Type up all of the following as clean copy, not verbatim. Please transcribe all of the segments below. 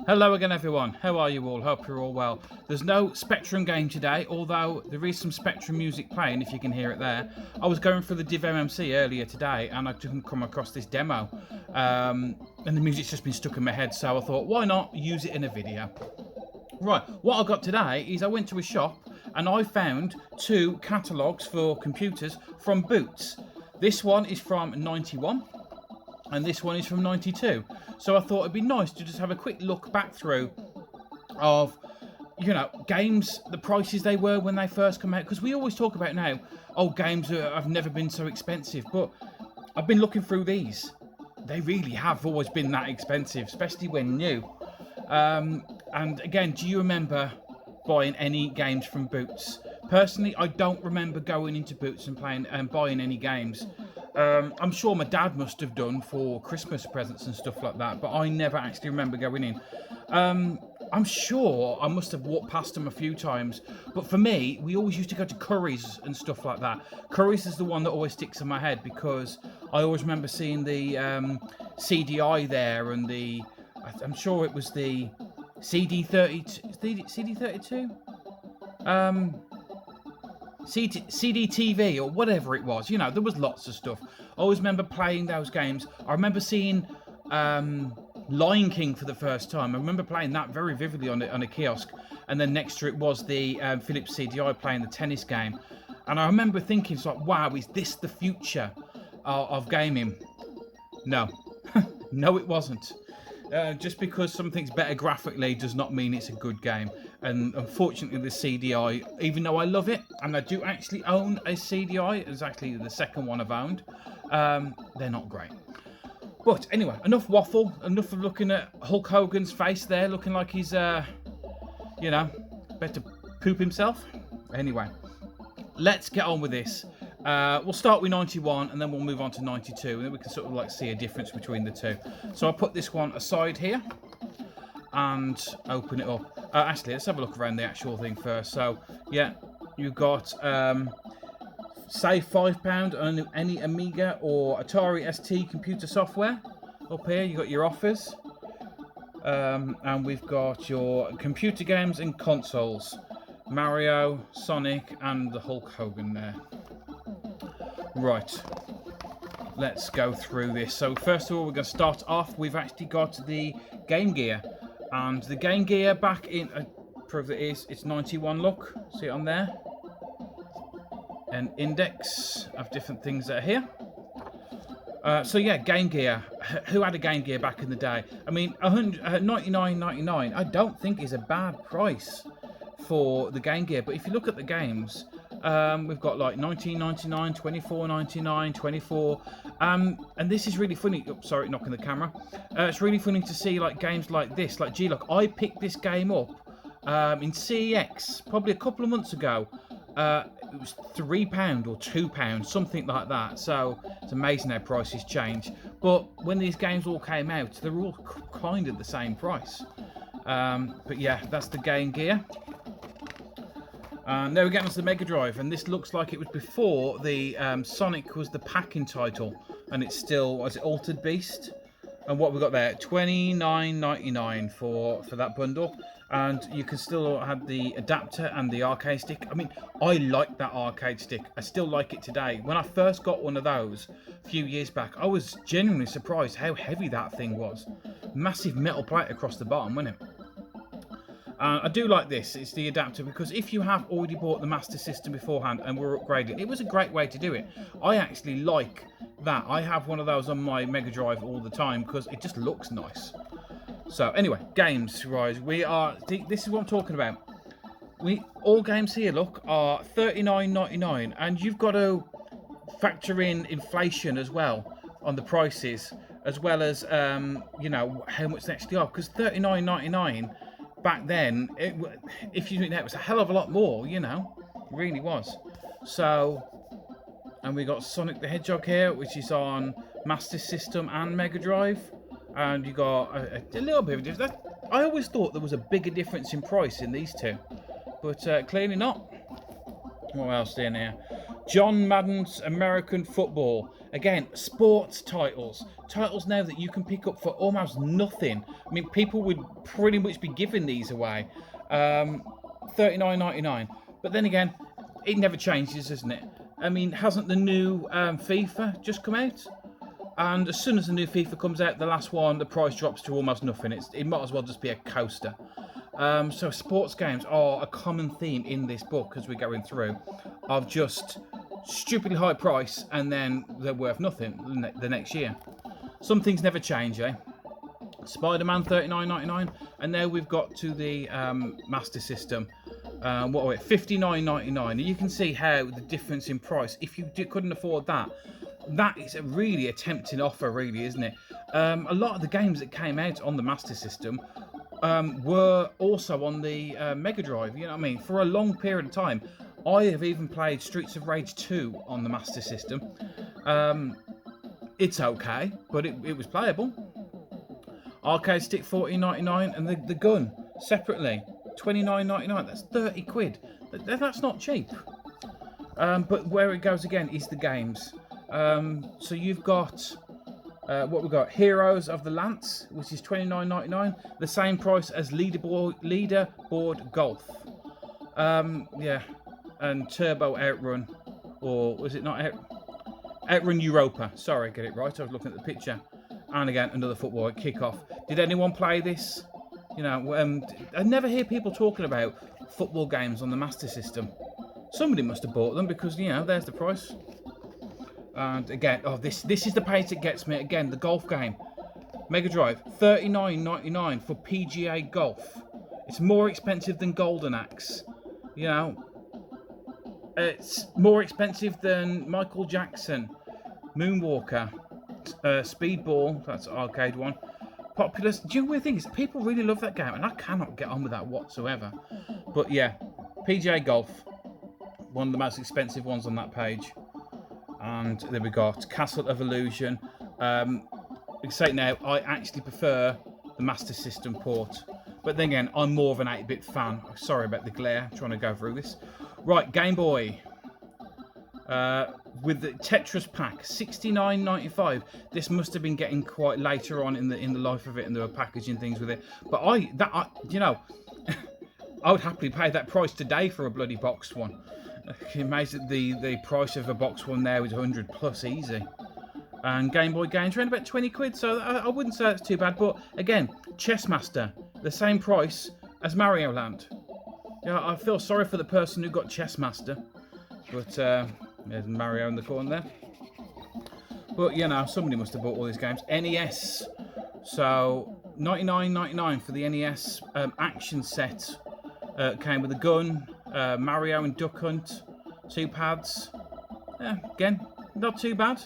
Hello again everyone, how are you all? Hope you're all well. There's no Spectrum game today, although there is some Spectrum music playing if you can hear it there. I was going through the Div MMC earlier today and I didn't come across this demo. And the music's just been stuck in my head, so I thought why not use it in a video. Right, what I got today is I went to a shop and I found two catalogues for computers from Boots. This one is from 91 and this one is from 92. So I thought it'd be nice to just have a quick look back through of, you know, games, the prices they were when they first come out. Because we always talk about now, oh, games have never been so expensive. But I've been looking through these. They really have always been that expensive, especially when new. And again, do you remember buying any games from Boots? Personally, I don't remember going into Boots and playing and buying any games. I'm sure my dad must have done for Christmas presents and stuff like that, but I never actually remember going in. I'm sure I must have walked past them a few times, but for me, we always used to go to Curry's and stuff like that. Curry's is the one that always sticks in my head because I always remember seeing the CDI there and I'm sure it was the CD32? CDTV or whatever it was, you know, there was lots of stuff. I always remember playing those games. I remember seeing Lion King for the first time. I remember playing that very vividly on a kiosk, and then next to it was the Philips CDI playing the tennis game. And I remember thinking, it's like, wow, is this the future of gaming? No. No, it wasn't. Just because something's better graphically does not mean it's a good game. And unfortunately the CDI, even though I love it, and I do actually own a CDI, it's actually the second one I've owned, they're not great. But anyway, enough waffle, enough of looking at Hulk Hogan's face there, looking like he's, you know, about to poop himself. Anyway, let's get on with this. We'll start with 91 and then we'll move on to 92 and then we can sort of like see a difference between the two. So I'll put this one aside here and open it up. Actually, let's have a look around the actual thing first. So yeah, you've got save £5 on any Amiga or Atari ST computer software. Up here you got your offers, and we've got your computer games and consoles, Mario, Sonic and the Hulk Hogan there. Right, let's go through this. So first of all, we're going to start off. We've actually got the Game Gear, and the Game Gear back in proof that it's 91. Look, see it on there, an index of different things that are here. So yeah, Game Gear. Who had a Game Gear back in the day? I mean, $99.99 I don't think is a bad price for the Game Gear. But if you look at the games, we've got like $19.99, $24.99, $24, and this is really funny. Oops, sorry, knocking the camera. It's really funny to see like games like this. Like, gee, look, I picked this game up in CEX probably a couple of months ago. It was £3 or £2, something like that. So it's amazing how prices change. But when these games all came out, they're all kind of the same price. But yeah, that's the Game Gear. Now we're getting to the Mega Drive, and this looks like it was before the Sonic was the packing title, and it's still, was it Altered Beast? And what we got there, $29.99 for that bundle, and you can still have the adapter and the arcade stick. I mean, I like that arcade stick. I still like it today. When I first got one of those a few years back, I was genuinely surprised how heavy that thing was. Massive metal plate across the bottom, wasn't it? I do like this, it's the adapter, because if you have already bought the Master System beforehand and were upgrading, it was a great way to do it. I actually like that. I have one of those on my Mega Drive all the time because it just looks nice. So anyway, games, right, this is what I'm talking about. All games here, look, are $39.99, and you've got to factor in inflation as well on the prices, as well as, you know, how much they actually are, because $39.99 back then, if you think that was a hell of a lot more, you know, it really was. So, and we got Sonic the Hedgehog here, which is on Master System and Mega Drive, and you got a little bit of a difference. I always thought there was a bigger difference in price in these two, but clearly not. What else in here? John Madden's American Football. Again, sports titles. Titles now that you can pick up for almost nothing. I mean, people would pretty much be giving these away. $39.99. But then again, it never changes, isn't it? I mean, hasn't the new FIFA just come out? And as soon as the new FIFA comes out, the last one, the price drops to almost nothing. It might as well just be a coaster. So sports games are a common theme in this book as we're going through, of just stupidly high price and then they're worth nothing the next year. Some things never change, eh? Spider-Man $39.99, and now we've got to the Master System. What are it? $59.99. And you can see how the difference in price. If you couldn't afford that, that is really a tempting offer, really, isn't it? A lot of the games that came out on the Master System were also on the Mega Drive. You know what I mean? For a long period of time, I have even played Streets of Rage 2 on the Master System. It's okay, but it was playable. Arcade stick $14.99, and the gun separately $29.99. That's 30 quid. That's not cheap. But where it goes again is the games. So you've got what we've got: Heroes of the Lance, which is $29.99, the same price as Leaderboard Golf. Yeah, and Turbo Outrun, or was it not Outrun Europa? Sorry, get it right. I was looking at the picture. And again, another football at kickoff. Did anyone play this? You know, I never hear people talking about football games on the Master System. Somebody must have bought them because, you know, there's the price. And again, oh, this is the page that gets me. Again, the golf game. Mega Drive, $39.99 for PGA Golf. It's more expensive than Golden Axe. You know, it's more expensive than Michael Jackson, Moonwalker, Speedball, that's an arcade one. Populous. Do you know what the thing is? People really love that game, and I cannot get on with that whatsoever. But yeah, PGA Golf, one of the most expensive ones on that page. And then we got Castle of Illusion. I can say now, I actually prefer the Master System port. But then again, I'm more of an 8-bit fan. Sorry about the glare, I'm trying to go through this. Right, Game Boy. With the Tetris pack, $69.95. This must have been getting quite later on in the life of it, and there were packaging things with it. But you know, I would happily pay that price today for a bloody boxed one. Can you imagine the price of a boxed one now is 100 plus easy. And Game Boy games around about 20 quid, so I wouldn't say that's too bad. But again, Chess Master, the same price as Mario Land. You know, I feel sorry for the person who got Chess Master, but there's Mario in the corner there. But you know, somebody must have bought all these games. NES, so $99.99 for the NES action set. Came with a gun, Mario and Duck Hunt, 2 pads. Yeah, again, not too bad.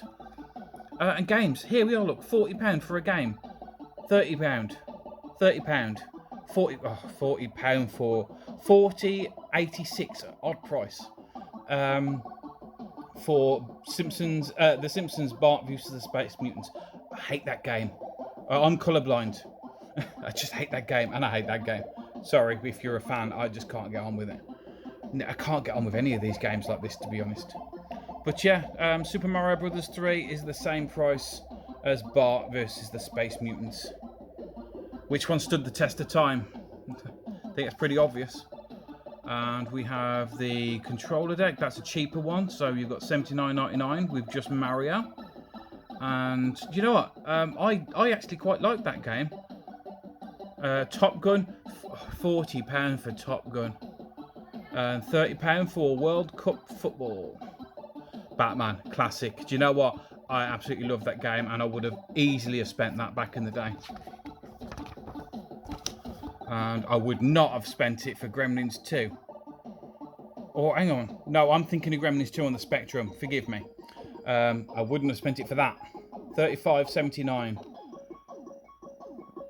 And games, here we are, look, £40 for a game, £30, £30, £40 for $40.86, odd price. For Simpsons, The Simpsons, Bart vs the Space Mutants. I hate that game. I'm colourblind. I just hate that game, and I hate that game. Sorry if you're a fan, I just can't get on with it. I can't get on with any of these games like this, to be honest. But yeah, Super Mario Brothers 3 is the same price as Bart versus the Space Mutants. Which one stood the test of time? I think it's pretty obvious. And we have the controller deck. That's a cheaper one. So you've got $79.99 with just Mario. And do you know what? I actually quite like that game. Top Gun, £40 for Top Gun. And £30 for World Cup Football. Batman, classic. Do you know what? I absolutely love that game, and I would have easily have spent that back in the day. And I would not have spent it for Gremlins 2. Or, hang on. No, I'm thinking of Gremlins 2 on the Spectrum. Forgive me. I wouldn't have spent it for that. $35.79.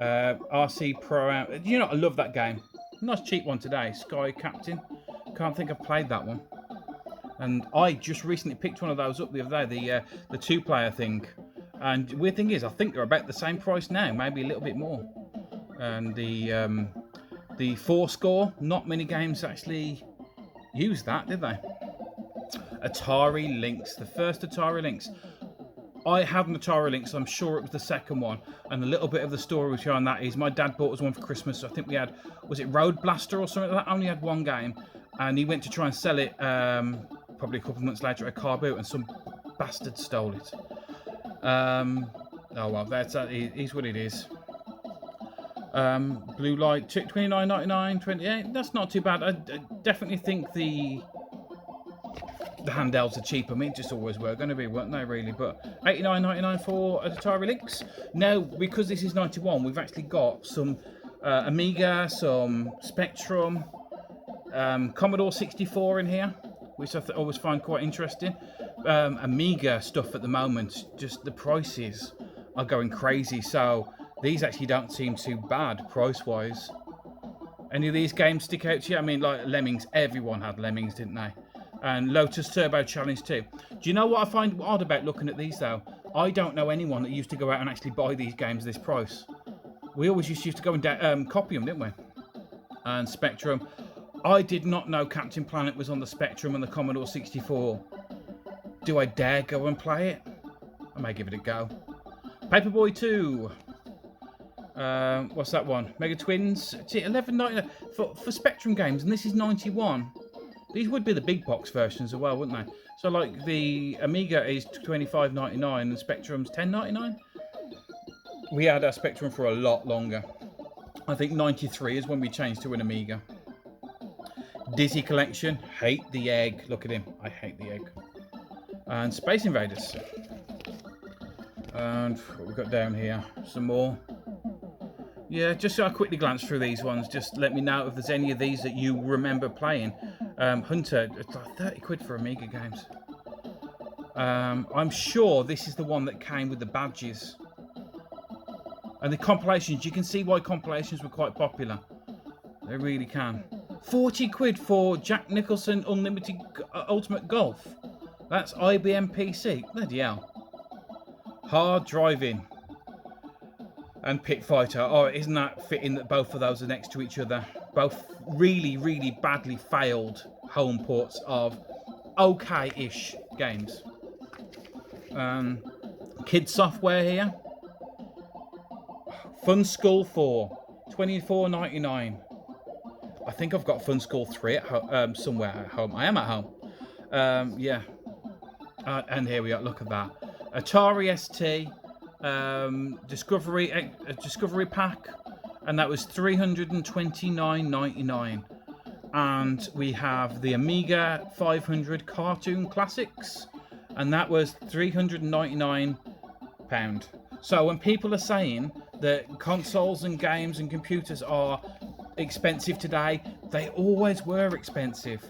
RC Pro. You know, I love that game. Nice cheap one today. Sky Captain. Can't think I've played that one. And I just recently picked one of those up the other day. The 2-player thing. And the weird thing is, I think they're about the same price now. Maybe a little bit more. And the 4 score, not many games actually used that, did they? Atari Lynx, the first Atari Lynx. I had an Atari Lynx, I'm sure it was the second one, and a little bit of the story behind that is my dad bought us one for Christmas. I think we had, was it Road Blaster or something like that? I only had one game, and he went to try and sell it probably a couple of months later at a car boot, and some bastard stole it. Oh well, that is what it is. Blue Light, $29.99, 28. That's not too bad. I definitely think the handhelds are cheap. I mean, just always were going to be, weren't they, really? But $89.99 for an Atari Lynx. Now, because this is 91, we've actually got some Amiga, some Spectrum, Commodore 64 in here, which I always find quite interesting. Amiga stuff at the moment, just the prices are going crazy. So these actually don't seem too bad price-wise. Any of these games stick out to you? I mean, like Lemmings, everyone had Lemmings, didn't they? And Lotus Turbo Challenge 2. Do you know what I find odd about looking at these, though? I don't know anyone that used to go out and actually buy these games at this price. We always used to go and copy them, didn't we? And Spectrum. I did not know Captain Planet was on the Spectrum and the Commodore 64. Do I dare go and play it? I may give it a go. Paperboy 2. What's that one? Mega Twins. $11.99 for Spectrum games, and this is 91. These would be the big box versions as well, wouldn't they? So, like, the Amiga is $25.99 and Spectrum's $10.99. We had our Spectrum for a lot longer. I think 93 is when we changed to an Amiga. Dizzy Collection. Hate the egg. Look at him. I hate the egg. And Space Invaders. And what we've got down here. Some more. Yeah, just so I quickly glance through these ones. Just let me know if there's any of these that you remember playing. Hunter, it's like 30 quid for Amiga games. I'm sure this is the one that came with the badges. And the compilations, you can see why compilations were quite popular. They really can. 40 quid for Jack Nicholson Unlimited Ultimate Golf. That's IBM PC. Bloody hell. Hard Driving. And Pit Fighter. Oh, isn't that fitting that both of those are next to each other? Both really, really badly failed home ports of okay-ish games. Kid Software here. Fun School 4. $24.99. I think I've got Fun School 3 at somewhere at home. I am at home. Yeah. And here we are. Look at that. Atari ST. Discovery Pack, and that was $329.99. And we have the Amiga 500 Cartoon Classics, and that was £399. So when people are saying that consoles and games and computers are expensive today, they always were expensive.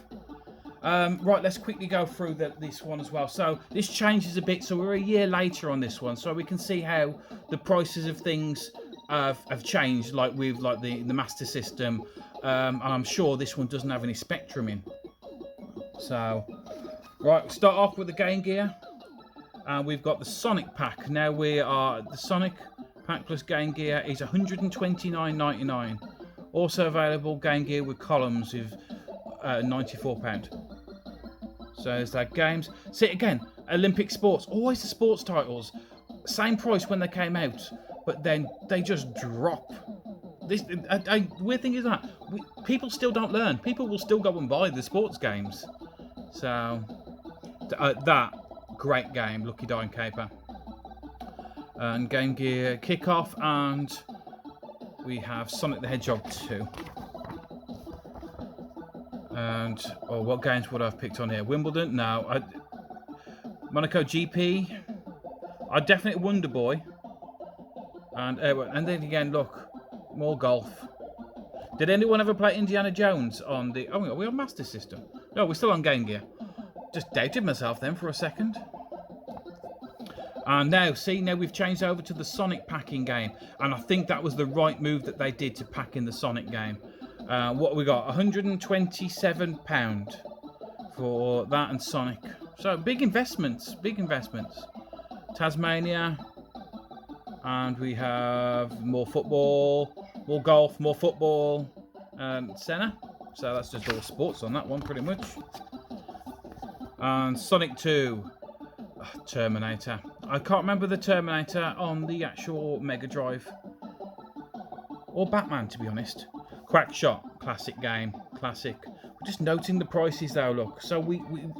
Right, let's quickly go through this one as well. So this changes a bit, so we're a year later on this one, so we can see how the prices of things have changed, like with the Master System, and I'm sure this one doesn't have any Spectrum in. So, right, we'll start off with the Game Gear, and we've got the Sonic Pack. Now the Sonic Pack plus Game Gear is $129.99. Also available Game Gear with columns of £94. So there's that games. See, again, Olympic sports, always the sports titles, same price when they came out, but then they just drop. This weird thing is that people still don't learn. People will still go and buy the sports games. So that great game, Lucky Dime Caper, and Game Gear Kickoff, and we have Sonic the Hedgehog 2. And what games would I have picked on here? Wimbledon? No. Monaco GP. I definitely Wonder Boy. And then again, look, more golf. Did anyone ever play Indiana Jones on the? Oh, are we on Master System? No, we're still on Game Gear. Just doubted myself then for a second. And now we've changed over to the Sonic packing game, and I think that was the right move that they did to pack in the Sonic game. What we got? £127 for that and Sonic. So big investments. Tasmania, and we have more football, more golf, more football, and Senna. So that's just all sports on that one, pretty much. And Sonic 2. Terminator. I can't remember the Terminator on the actual Mega Drive. Or Batman, to be honest. Quackshot. Classic game. Classic. We're just noting the prices though, look. So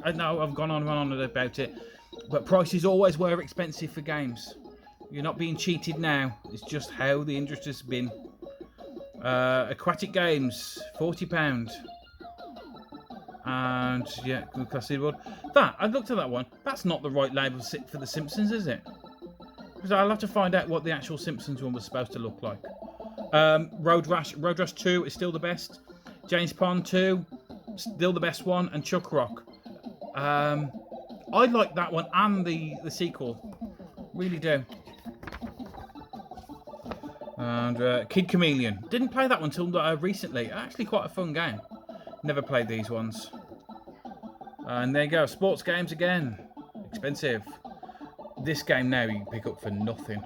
I know I've gone on and on about it. But prices always were expensive for games. You're not being cheated now. It's just how the industry's been. Aquatic Games, £40. And yeah, classic world. That I looked at that one. That's not the right label for the Simpsons, is it? Because I'll have to find out what the actual Simpsons one was supposed to look like. Road Rash 2 is still the best. James Pond 2, still the best one, and Chuck Rock. I like that one and the sequel, really do. And Kid Chameleon, didn't play that one until recently. Actually, quite a fun game. Never played these ones. And there you go, sports games again, expensive. This game now you can pick up for nothing.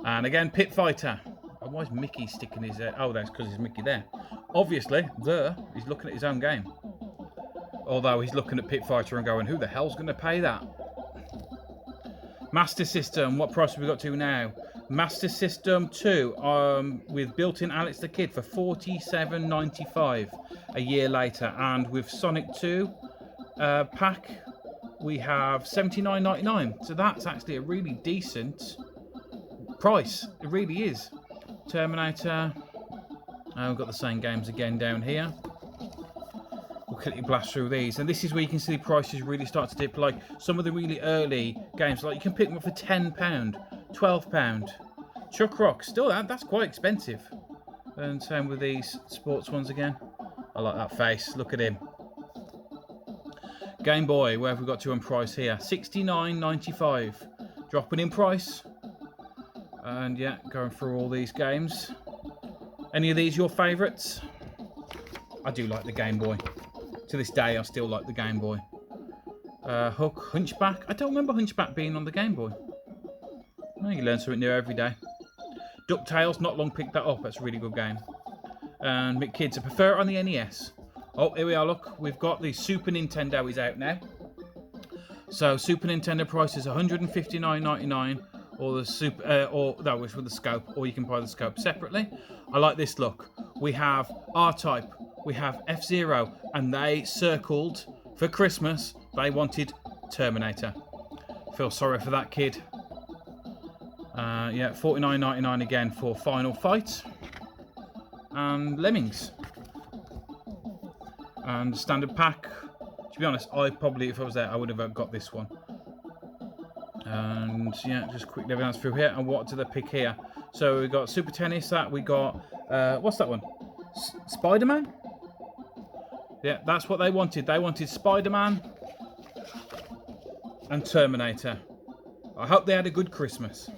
And again, Pit Fighter. Oh, why is Mickey sticking his head? Oh, that's because there's Mickey there. Obviously, he's looking at his own game. Although he's looking at Pit Fighter and going, who the hell's going to pay that? Master System, what price have we got to now? Master System 2 with built-in Alex the Kid for $47.95 a year later. And with Sonic 2 pack, we have $79.99. So that's actually a really decent price. It really is. Terminator. We've got the same games again down here. We'll quickly blast through these. And this is where you can see the prices really start to dip. Like some of the really early games, like you can pick them up for £10, £12. Chuck Rock, still that's quite expensive. And same with these sports ones again. I like that face. Look at him. Game Boy, where have we got to on price here? $69.95. Dropping in price. And yeah, going through all these games. Any of these your favourites? I do like the Game Boy. To this day, I still like the Game Boy. Hook, Hunchback. I don't remember Hunchback being on the Game Boy. Oh, you learn something new every day. DuckTales, not long picked that up. That's a really good game. And McKids, I prefer it on the NES. Oh, here we are, look. We've got the Super Nintendo is out now. So, Super Nintendo price is $159.99. Or the that was with the scope, or you can buy the scope separately. I like this look. We have R-Type, we have F-Zero, and they circled for Christmas. They wanted Terminator. Feel sorry for that kid. Yeah, $49.99 again for Final Fight and Lemmings. And standard pack. To be honest, I probably, if I was there, I would have got this one. And yeah, just quickly advance through here. And what do they pick here? So we got Super Tennis. That we got. What's that one? Spider-Man. Yeah, that's what they wanted. They wanted Spider-Man and Terminator. I hope they had a good Christmas.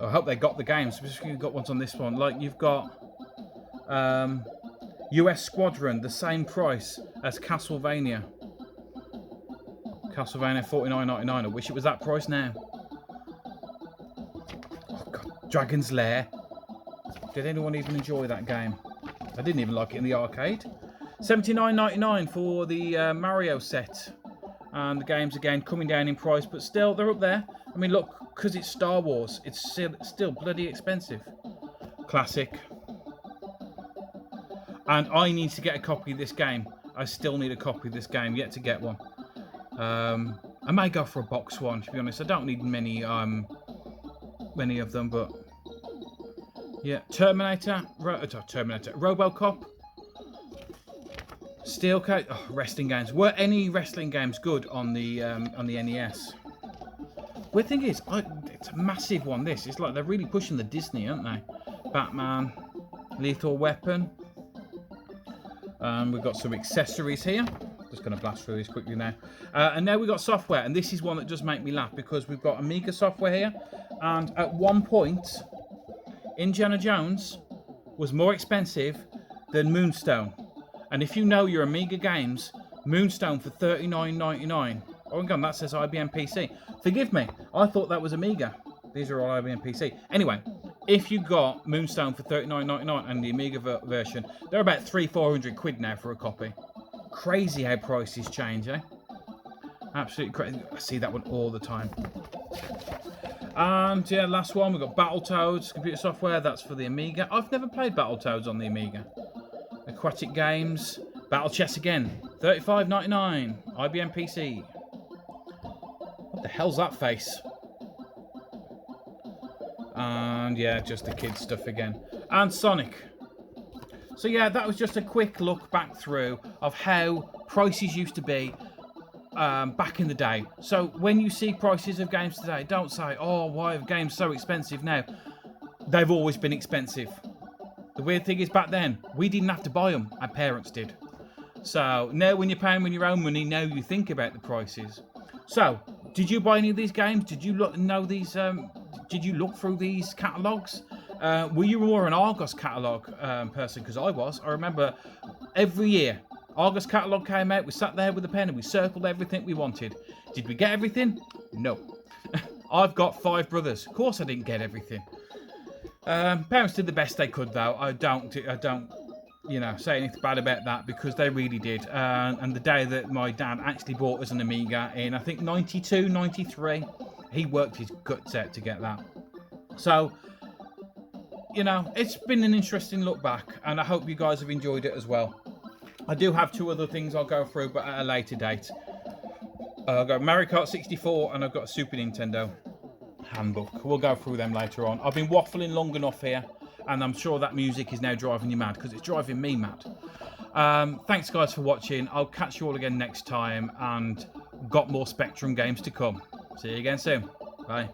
I hope they got the games. Specifically, got ones on this one. Like you've got US Squadron, the same price as Castlevania. Castlevania $49.99. I wish it was that price now. Oh God, Dragon's Lair. Did anyone even enjoy that game? I didn't even like it in the arcade. $79.99 for the Mario set. And the games again coming down in price, but still they're up there. I mean, look, because it's Star Wars, it's still bloody expensive. Classic. And I need to get a copy of this game. I still need a copy of this game, yet to get one. I may go for a box one, to be honest. I don't need many of them, but yeah. Terminator, RoboCop, Steelcase. Oh, wrestling games. Were any wrestling games good on the NES? Weird thing is, it's a massive one. This it's like they're really pushing the Disney, aren't they? Batman, Lethal Weapon. We've got some accessories here. Just going to blast through these quickly now. And now we've got software, and this is one that does make me laugh because we've got Amiga software here, and at one point, Indiana Jones was more expensive than Moonstone. And if you know your Amiga games, Moonstone for $39.99. Oh my God, that says IBM PC. Forgive me, I thought that was Amiga. These are all IBM PC. Anyway, if you got Moonstone for $39.99 and the Amiga version, they're about £300-400 now for a copy. Crazy how prices change, eh? Absolutely crazy. I see that one all the time. And yeah, last one, we've got Battletoads computer software. That's for the Amiga. I've never played Battletoads on the Amiga. Aquatic Games. Battle Chess again. $35.99. IBM PC. What the hell's that face? And yeah, just the kids stuff again. And Sonic. So yeah, that was just a quick look back through of how prices used to be back in the day. So when you see prices of games today, don't say, oh, why are games so expensive now? They've always been expensive. The weird thing is, back then, we didn't have to buy them. Our parents did. So now when you're paying with your own money, now you think about the prices. So, did you buy any of these games? Did you look did you look through these catalogues? Were you more an Argos catalogue person? Because I was. I remember every year, Argos catalogue came out, we sat there with a pen and we circled everything we wanted. Did we get everything? No. I've got 5 brothers. Of course I didn't get everything. Parents did the best they could, though. I don't, say anything bad about that, because they really did. And the day that my dad actually bought us an Amiga in, I think, 92, 93, he worked his guts out to get that. So, it's been an interesting look back, and I hope you guys have enjoyed it as well. I do have 2 other things I'll go through, but at a later date. I've got Mario Kart 64 and I've got a Super Nintendo handbook. We'll go through them later on. I've been waffling long enough here, and I'm sure that music is now driving you mad, because it's driving me mad. Thanks guys for watching. I'll catch you all again next time, and got more Spectrum games to come. See you again soon. Bye.